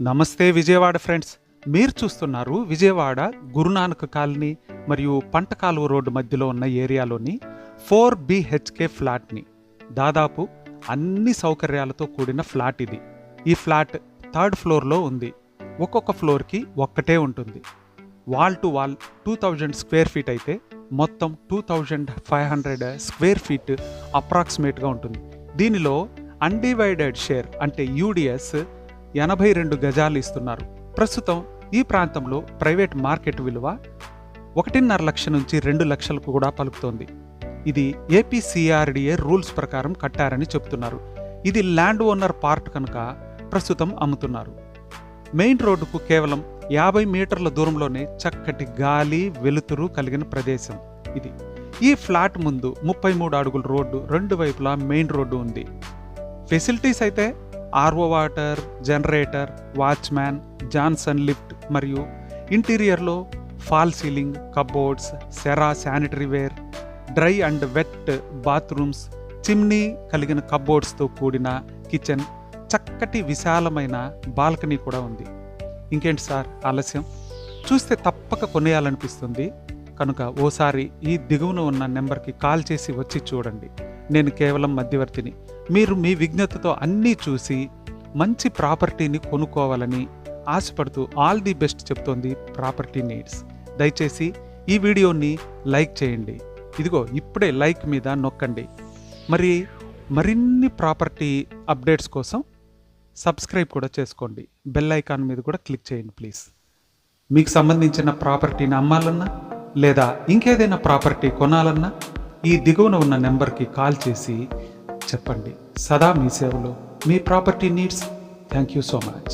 నమస్తే విజయవాడ ఫ్రెండ్స్, మీరు చూస్తున్నారు విజయవాడ గురునానక్ కాలనీ మరియు పంటకాలువ రోడ్డు మధ్యలో ఉన్న ఏరియాలోని 4 BHK ఫ్లాట్ని. దాదాపు అన్ని సౌకర్యాలతో కూడిన ఫ్లాట్ ఇది. ఈ ఫ్లాట్ 3rd ఫ్లోర్లో ఉంది. ఒక్కొక్క ఫ్లోర్కి ఒక్కటే ఉంటుంది. Wall to wall 2000 square feet అయితే మొత్తం 2500 స్క్వేర్ ఫీట్ అప్రాక్సిమేట్గా ఉంటుంది. దీనిలో అన్డివైడెడ్ షేర్ అంటే యూడిఎస్ 82 గజాలు ఇస్తున్నారు. ప్రస్తుతం ఈ ప్రాంతంలో ప్రైవేట్ మార్కెట్ విలువ 1.5 లక్షల నుంచి 2 లక్షలకు కూడా పలుకుతోంది. ఇది ఏపీసీఆర్డీఏ రూల్స్ ప్రకారం కట్టారని చెబుతున్నారు. ఇది ల్యాండ్ ఓనర్ పార్ట్ కనుక ప్రస్తుతం అమ్ముతున్నారు. మెయిన్ రోడ్డుకు కేవలం 50 మీటర్ల దూరంలోనే చక్కటి గాలి వెలుతురు కలిగిన ప్రదేశం ఇది. ఈ ఫ్లాట్ ముందు 33 అడుగుల రోడ్డు, 2 వైపులా మెయిన్ రోడ్డు ఉంది. ఫెసిలిటీస్ అయితే RO water, generator, watchman, Johnson lift మరియు ఇంటీరియర్లో fall ceiling, cupboards, Cera sanitary ware, dry and wet bathrooms, chimney కలిగిన కబోర్డ్స్తో కూడిన కిచెన్, చక్కటి విశాలమైన బాల్కనీ కూడా ఉంది. ఇంకేంటి సార్ ఆలస్యం? చూస్తే తప్పక కొనేయాలనిపిస్తుంది కనుక ఓసారి ఈ దిగువన ఉన్న నెంబర్కి కాల్ చేసి వచ్చి చూడండి. నేను కేవలం మధ్యవర్తిని. మీరు మీ విజ్ఞతతో అన్నీ చూసి మంచి ప్రాపర్టీని కొనుక్కోవాలని ఆశపడుతూ ఆల్ ది బెస్ట్ చెప్తోంది ప్రాపర్టీ నీడ్స్. దయచేసి ఈ వీడియోని లైక్ చేయండి. ఇదిగో ఇప్పుడే లైక్ మీద నొక్కండి. మరిన్ని ప్రాపర్టీ అప్డేట్స్ కోసం సబ్స్క్రైబ్ కూడా చేసుకోండి. బెల్ ఐకాన్ మీద కూడా క్లిక్ చేయండి ప్లీజ్. మీకు సంబంధించిన ప్రాపర్టీని అమ్మాలన్నా లేదా ఇంకేదైనా ప్రాపర్టీ కొనాలన్నా ఈ దిగువన ఉన్న నెంబర్కి కాల్ చేసి చెప్పండి. సదా మీ సేవలో, మీ property needs. Thank you so much.